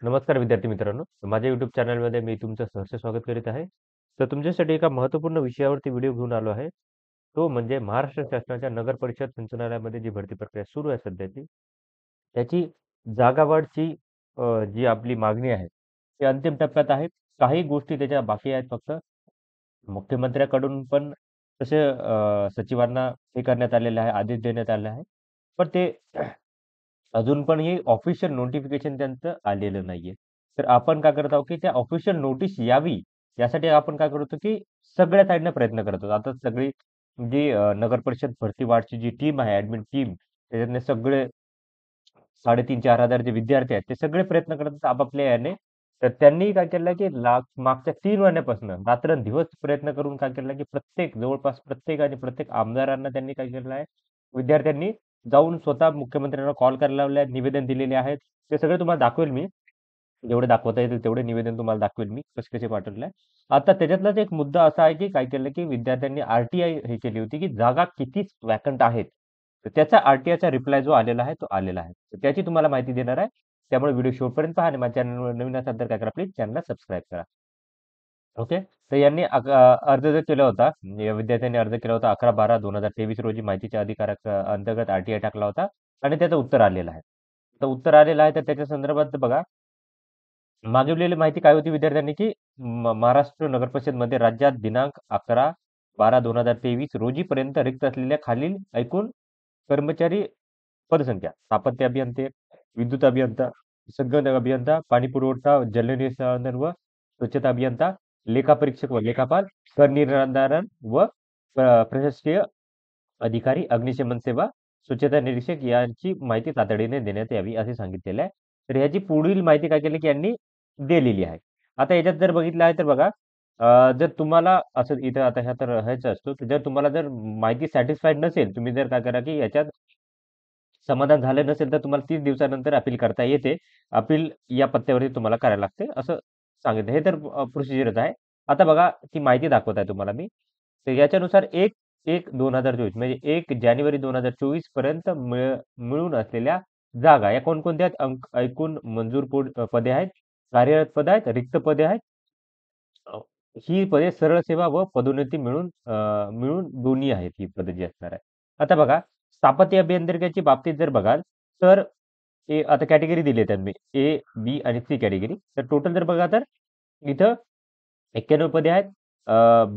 नमस्कार विद्यार्थी मित्रांनो. माझ्या YouTube चॅनलमध्ये मी तुमचं सहर्ष स्वागत करीत आहे. तर तुमच्यासाठी एका महत्त्वपूर्ण विषयावरती व्हिडिओ घेऊन आलो आहे. तो म्हणजे महाराष्ट्र शासनाच्या नगर परिषद संचालनालयामध्ये जी भरती प्रक्रिया सुरू आहे सध्याची, त्याची जागावाढची जी आपली मागणी आहे, ती अंतिम टप्प्यात आहे. काही गोष्टी त्याच्या बाकी आहेत फक्त. मुख्यमंत्र्याकडून पण तसे सचिवांना हे करण्यात आलेलं आहे, आदेश देण्यात आले आहे. पण ते अजून पण हे ऑफिशियल नोटिफिकेशन त्यांचं आलेलं नाहीये. तर आपण काय करत आहोत, की त्या ऑफिशियल नोटीस यावी यासाठी आपण काय करतो, की सगळ्या साइडने प्रयत्न करत आहोत. आता सगळी जी नगर परिषद भरती वाढची जी टीम आहे, ॲडमिन टीम त्याच्यातले सगळे 3,500-4,000 जे विद्यार्थी आहेत, ते सगळे प्रयत्न करत आहेत आपापल्या याने. तर त्यांनी काय केलं, की मागच्या 3 महिन्यापासून रात्रंदिवस प्रयत्न करून काय केलं, की जवळपास प्रत्येक आणि प्रत्येक आमदारांना त्यांनी काय केलेलं आहे, विद्यार्थ्यांनी जाऊन स्वतः मुख्यमंत्र्यांना कॉल करायला लावले आहेत, निवेदन दिलेले आहेत. ते सगळे तुम्हाला दाखवेल मी. जेवढे दाखवता येतील तेवढे निवेदन तुम्हाला दाखवेल मी, कसे-कसे पाठवले आहे. आता त्याच्यातलाच एक मुद्दा असा आहे, की काय केलं, की विद्यार्थ्यांनी आर-टी-आय हे केली होती, की जागा किती व्हॅकंट आहेत. तर त्याचा आर-टी-आयचा रिप्लाय जो आलेला आहे, तो आलेला आहे. तर त्याची तुम्हाला माहिती देणार आहे. त्यामुळे व्हिडिओ शेवटपर्यंत पहा आणि माझ्या चॅनलवर नवीन असाल तर काय करा, प्लीज चॅनलला सबस्क्राईब करा. ओके. तर यांनी अर्ज जो केला होता, या विद्यार्थ्यांनी अर्ज केला होता 11/12/2023 रोजी माहितीच्या अधिकाराच्या अंतर्गत आर-टी-आय टाकला होता आणि त्याचं उत्तर आलेलं आहे. तर उत्तर आलेलं आहे, तर त्याच्या संदर्भात बघा, मागिवलेली माहिती काय होती विद्यार्थ्यांनी, की महाराष्ट्र नगर परिषदमध्ये राज्यात दिनांक 11/12/2023 रोजीपर्यंत रिक्त असलेल्या खालील एकूण कर्मचारी पदसंख्या: स्थापत्य अभियंते, विद्युत अभियंता, संगणक अभियंता, पाणी पुरवठा, जलनिसारण व स्वच्छता अभियंता, लेखापरीक्षक व लेखापाल, करनिर्धारण व प्रशासकीय अधिकारी, अग्निशमन सेवा, स्वच्छता निरीक्षक यांची माहिती तातडीने देण्यात यावी असे सांगितलेलं आहे. तर ह्याची पुढील माहिती काय केली, की यांनी दिलेली आहे. आता याच्यात जर बघितलं आहे तर बघा, जर तुम्हाला असं इथं आता ह्या तर ह्याचं असतो, की जर तुम्हाला जर माहिती सॅटिस्फाईड नसेल, तुम्ही जर काय करा, की याच्यात समाधान झालं नसेल, तर तुम्हाला 30 दिवसानंतर अपील करता येते. अपील या पत्त्यावरती तुम्हाला करायला लागते, असं सांगितलं. हे तर प्रोसिजरच आहे. आता बघा, ती माहिती दाखवत आहे तुम्हाला मी. तर याच्यानुसार 1/1/2024 म्हणजे 1 जानेवारी 2024 पर्यंत मिळून असलेल्या जागा या कोणकोणत्या आहेत? एकूण मंजूर पदे आहेत, कार्यरत पदे आहेत, रिक्त पदे आहेत. अ, ही पदे सरळ सेवा व पदोन्नती मिळून दोन्ही आहेत ही पदे जी असणार आहे. आता बघा, स्थापत्य अभियांत्रिकीच्या बाबतीत जर बघाल, तर आता कॅटेगरी दिली आहे त्यांनी ए, बी आणि सी कॅटेगरी. तर टोटल जर बघा तर इथं 91 पदे आहेत.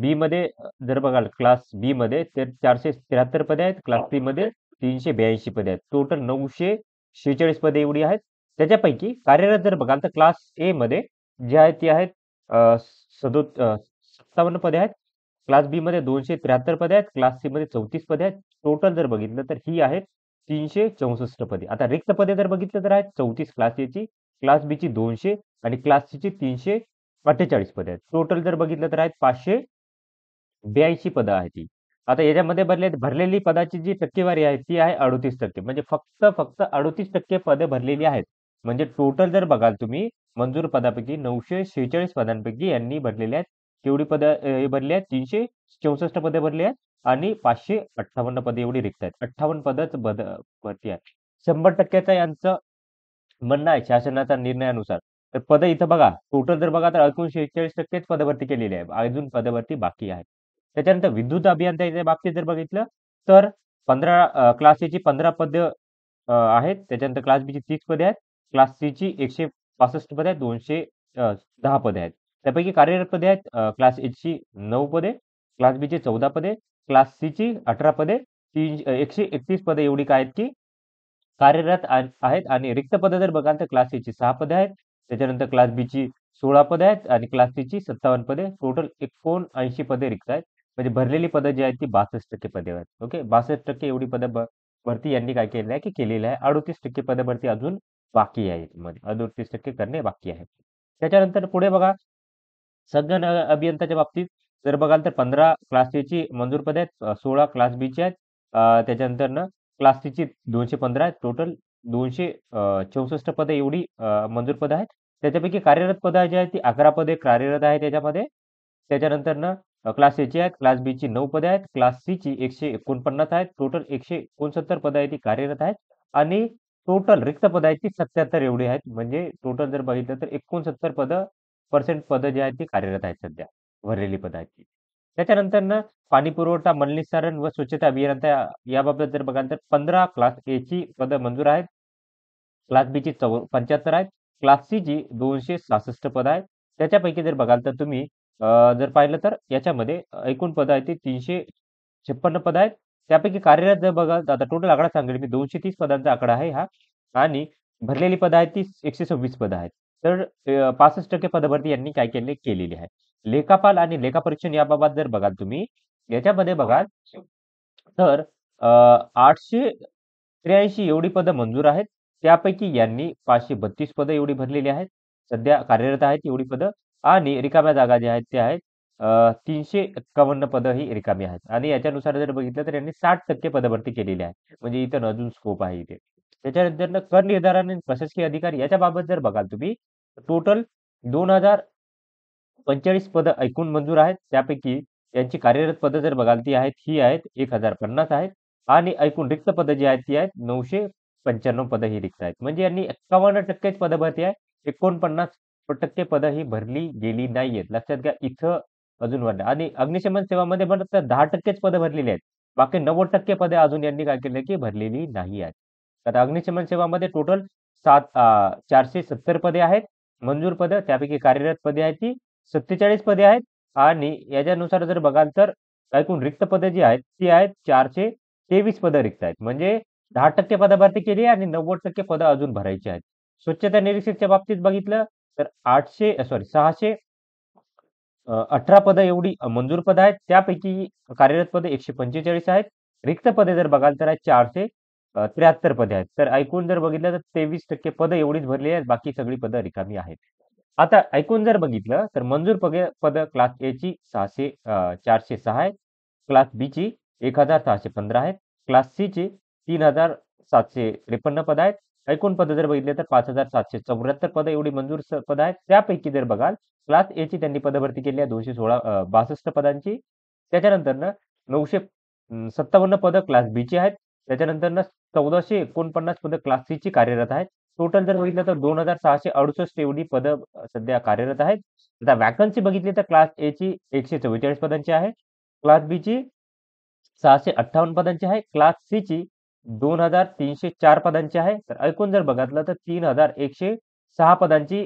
बीमध्ये जर बघाल क्लास बीमध्ये तर 473 पदे आहेत. क्लास सीमध्ये 382 पदे आहेत. टोटल 946 पदे एवढी आहेत. त्याच्यापैकी कार्यरत जर बघाल तर क्लास एमध्ये जे आहेत ते आहेत अ, 57 पदे आहेत. क्लास बीमध्ये 273 पदे आहेत. क्लास सीमध्ये 34 पदे आहेत. टोटल जर बघितलं तर ही आहेत 364 पदे. आता रिक्त पदे जर बघितलं तर आहेत 34 क्लास एची, क्लास बीची 200 आणि क्लास सीची 348 पदे आहेत. टोटल जर बघितलं तर आहेत 582 पदं आहेत ही. आता याच्यामध्ये भरलेली पदाची जी टक्केवारी आहे ती आहे 38%. म्हणजे फक्त 38% पदं भरलेली आहेत. म्हणजे टोटल जर बघाल तुम्ही मंजूर पदापैकी 946 पदांपैकी यांनी भरलेले आहेत. केवढी पदं हे भरली आहेत? 364 पदे भरली आहेत आणि 558 पदे एवढी रिक्त आहेत. 58 पदच भरती आहे. 100% यांचं म्हणणं आहे शासनाच्या निर्णयानुसार. तर पदं इथं बघा, टोटल जर बघा तर एकूण 46%च पदभरती केलेली आहे. अजून पदभरती बाकी आहे. त्याच्यानंतर विद्युत अभियंत्याच्या बाबतीत जर बघितलं, तर 15 क्लास एची 15 पदं आहेत. त्याच्यानंतर क्लास बीची 30 पदे आहेत. क्लास सीची 165 पदे आहेत. 210 पदे आहेत. त्यापैकी कार्यरत पदे आहेत क्लास एची 9 पदे, क्लास बीची 14 पदे, क्लास सीची 18 पदे, 131 पदे एवढी काय आहेत, की कार्यरत आहेत आणि रिक्त पदं जर बघाल तर क्लास एची 6 पदे आहेत. त्याच्यानंतर क्लास बीची 16 पदे आहेत आणि क्लास सीची 57 पदे. टोटल 79 पदे रिक्त आहेत. म्हणजे भरलेली पदं जी आहेत ती 62% पदे आहेत. ओके. 62% एवढी पदं भरती यांनी काय केलेलं आहे, की केलेलं आहे. 38% पदं भरती अजून बाकी आहे याच्यामध्ये. 38% करणे बाकी आहे. त्याच्यानंतर पुढे बघा, संगणक अभियंताच्या बाबतीत जर बघाल तर 15 क्लास सीची मंजूर पदे आहेत. 16 क्लास बीची आहेत. त्याच्यानंतर ना क्लास सीची 215 आहेत. टोटल 264 पदे एवढी मंजूर पदं आहेत. त्याच्यापैकी कार्यरत पदं जी आहेत ती 11 पदे कार्यरत आहेत त्याच्यामध्ये. त्याच्यानंतर ना क्लास एची आहेत, क्लास बीची 9 पदे आहेत, क्लास सीची 149 आहेत. टोटल 169 पदं आहेत ती कार्यरत आहेत आणि टोटल रिक्त पद आहेत ती 77 एवढी आहेत. म्हणजे टोटल जर बघितलं तर 69 पदं जी आहेत ती कार्यरत आहेत सध्या. भरलेली पदं आहेत ती. त्याच्यानंतरनं पाणी पुरवठा, मलनिस्सारण व स्वच्छता अभियंता याबाबत जर बघाल तर 15 क्लास एची पदं मंजूर आहेत. क्लास बीची 75 आहेत. क्लास सीची 266 पदं आहेत. त्याच्यापैकी जर बघाल तर तुम्ही जर पाहिलं तर याच्यामध्ये एकूण पदं आहेत ती 356 पदं आहेत. त्यापैकी कार्यरत जर बघाल तर आता टोटल आकडा सांगेल मी 230 पदांचा आकडा आहे हा आणि भरलेली पदं आहेत ती 126 पदं आहेत. तर 65% पदभरती यांनी काय केलेली आहे. लेखापाल आणि लेखापरीक्षण याबाबत जर बघाल तुम्ही, याच्यामध्ये बघाल तर 883 एवढी पदं मंजूर आहेत. त्यापैकी यांनी 532 पदं एवढी भरलेली आहेत. सध्या कार्यरत आहेत एवढी पदं आणि रिकाम्या जागा ज्या आहेत त्या आहेत 351 पदं ही रिकामी आहेत आणि याच्यानुसार जर बघितलं तर यांनी 60% पदभरती केलेली आहे. म्हणजे इथं अजून स्कोप आहे इथे. त्याच्यानंतरनं कर निर्धारण आणि प्रशासकीय अधिकारी याच्याबाबत जर बघाल तुम्ही, टोटल 2045 पदं एकूण मंजूर आहेत. त्यापैकी यांची कार्यरत पदं जर बघाल ती आहेत, ही आहेत 1050 आहेत आणि एकूण रिक्त पदं जी आहेत ती आहेत 995 पदं ही रिक्त आहेत. म्हणजे यांनी 51% पदभरती आहे. 49% पदं ही भरली गेली नाहीयेत. लक्षात घ्या इथं अजून वाढलं आणि अग्निशमन सेवामध्ये म्हणत तर 10%च पदं भरलेली आहेत. बाकी 90% पदे अजून यांनी काय केलं की भरलेली नाही आहेत. आता अग्निशमन सेवामध्ये टोटल 470 पदे आहेत. मंजूर पदं त्यापैकी कार्यरत पदे आहेत ती 47 पदे आहेत आणि याच्यानुसार जर बघाल तर एकूण रिक्त पदं जी आहेत ती आहेत 423 पदं रिक्त आहेत. म्हणजे 10% पदभरती केली आहे आणि 90% पदं अजून भरायची आहेत. स्वच्छता निरीक्षकच्या बाबतीत बघितलं तर 18 पदं एवढी मंजूर पदं आहेत. त्यापैकी कार्यरत पदे 145 आहेत. रिक्त पदे जर बघाल तर आहेत 473 पदे आहेत. तर एकूण जर बघितलं तर 23% पदं एवढीच भरली आहेत. बाकी सगळी पदं रिकामी आहेत. आता एकूण जर बघितलं तर मंजूर पदं क्लास एची 406 आहेत. क्लास बीची 1615 आहेत. क्लास सीची 3753 पदं आहेत. एकूण पदं जर बघितले तर 5774 पदं एवढी मंजूर पदं आहेत. त्यापैकी जर बघाल क्लास एची त्यांनी पदभरती केली आहे 62 पदांची. त्याच्यानंतरनं 957 पदं क्लास बीची आहेत. त्याच्यानंतरनं 1449 पदं क्लास सीची कार्यरत आहेत. टोटल जर बघितलं तर 2668 एवढी पदं सध्या कार्यरत आहेत. आता व्हॅकन्सी बघितली तर क्लास एची 144 पदांची आहे. क्लास बीची 658 पदांची आहे. क्लास सीची 2304 पदांची आहे. तर एकूण जर बघितलं तर 3106 पदांची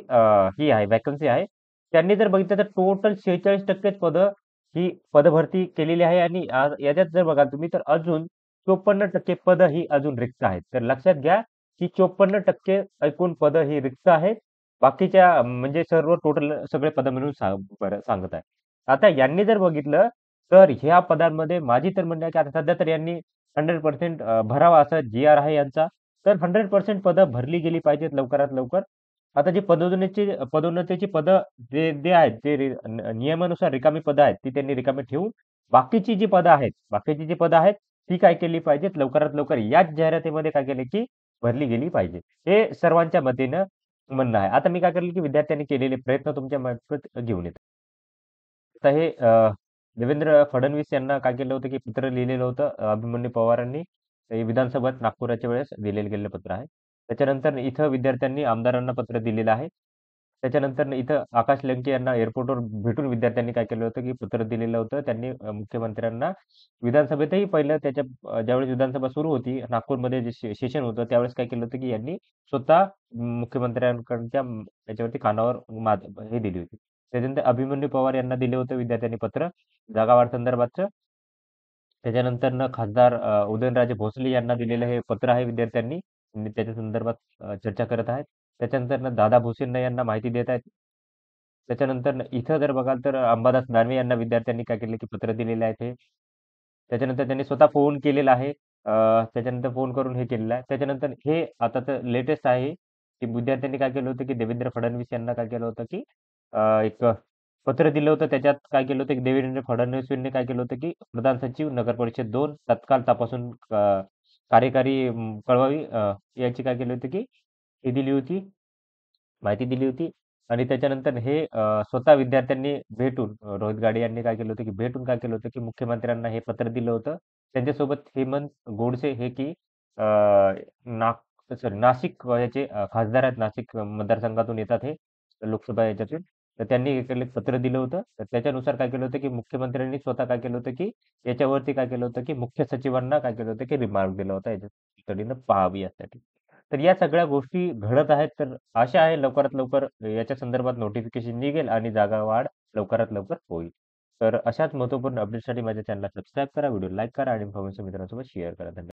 ही आहे व्हॅकन्सी आहे. त्यांनी जर बघितलं तर टोटल 46% पदं ही पदभरती केलेली आहे आणि याच्यात जर बघाल तुम्ही तर अजून 54% पदं ही अजून रिक्त आहेत. तर लक्षात घ्या की 54% एकूण पदं ही रिक्त आहेत. बाकीच्या म्हणजे सर्व टोटल सगळे पदं मिळून बरं सांगत आहे. आता यांनी जर बघितलं तर ह्या पदांमध्ये माझी तर म्हणणं आहे की आता सध्या तर यांनी 100% भरावा असा जी-आर आहे यांचा. तर 100% पदं भरली गेली पाहिजेत लवकरात लवकर. आता जी पदोन्नतीची पदं जे आहेत, जे नियमानुसार रिकामी पदं आहेत, ती त्यांनी रिकामी ठेवून बाकीची जी पदं आहेत, ती काय केली पाहिजेत लवकरात लवकर याच जाहिरातीमध्ये काय केले की भरली गेली पाहिजे. हे सर्वांच्या मतीनं म्हणणं आहे. आता मी काय करेल की विद्यार्थ्यांनी केलेले प्रयत्न तुमच्या मार्फत घेऊन येतो. आता हे देवेंद्र फडणवीस यांना काय केलं होतं, की पत्र लिहिलेलं होतं अभिमन्यू पवारांनी. ते विधानसभेत नागपुराच्या वेळेस दिलेलं गेलेलं पत्र आहे. त्याच्यानंतर इथं विद्यार्थ्यांनी आमदारांना पत्र दिलेलं आहे. त्याच्यानंतर इथं आकाश लंके यांना एअरपोर्टवर भेटून विद्यार्थ्यांनी काय केलं होतं, की पत्र दिलेलं होतं. त्यांनी मुख्यमंत्र्यांना विधानसभेतही पहिलं ज्यावेळेस विधानसभा सुरू होती, नागपूरमध्ये जे सेशन होतं, त्यावेळेस काय केलं होतं, की यांनी स्वतः मुख्यमंत्र्यांकडच्या याच्यावरती कानावर हे दिली होती. त्याच्यानंतर अभिमन्यू पवार यांना दिले होते विद्यार्थ्यांनी पत्र जागावाढ संदर्भातचं. त्याच्यानंतरनं खासदार उदयनराजे भोसले यांना दिलेलं हे पत्र आहे विद्यार्थ्यांनी आणि त्याच्या संदर्भात चर्चा करत आहेत. त्याच्यानंतरनं दादा भुसेंना यांना माहिती देत आहेत. त्याच्यानंतर इथं जर बघाल तर अंबादास दानवे यांना विद्यार्थ्यांनी काय केलं की पत्र दिलेले आहेत हे. त्याच्यानंतर त्यांनी स्वतः फोन केलेला आहे. त्याच्यानंतर फोन करून हे केलेलं आहे. त्याच्यानंतर हे आता तर लेटेस्ट आहे, की विद्यार्थ्यांनी काय केलं होतं, की देवेंद्र फडणवीस यांना काय केलं होतं, की एक पत्र दिलं होतं. त्याच्यात काय केलं होतं, की देवेंद्र फडणवीस यांनी काय केलं होतं, की प्रधान सचिव, नगर परिषद 2 तत्काळ तपासून कार्यकारी कळवावी याची काय केली होती, की ही दिली होती, माहिती दिली होती. आणि त्याच्यानंतर हे स्वतः विद्यार्थ्यांनी भेटून रोहित गाडे यांनी काय केलं होतं, की भेटून काय केलं होतं, की मुख्यमंत्र्यांना हे पत्र दिलं होतं. त्यांच्यासोबत हेमंत गोडसे हे की नाग सॉरी नाशिक याचे खासदार आहेत. नाशिक मतदारसंघातून येतात हे लोकसभा याच्यातून. तर त्यांनी हे केलं, पत्र दिलं होतं. तर त्याच्यानुसार काय केलं होतं, की मुख्यमंत्र्यांनी स्वतः काय केलं होतं, की याच्यावरती काय केलं होतं, की मुख्य सचिवांना काय केलं होतं, की रिमार्क दिला होता याच्या तातडीनं पाहावी यासाठी. तर या सगळ्या गोष्टी घडत आहेत. तर आशा आहे लवकरात लवकर याच्या संदर्भात नोटिफिकेशन निघेल आणि जागा वाढ लवकरात लवकर होईल. तर अशाच महत्त्वपूर्ण अपडेटसाठी माझ्या चॅनलला सबस्क्राईब करा, व्हिडिओ लाईक करा आणि इन्फॉर्मेशन मित्रांसोबत शेअर करा. धन्यवाद.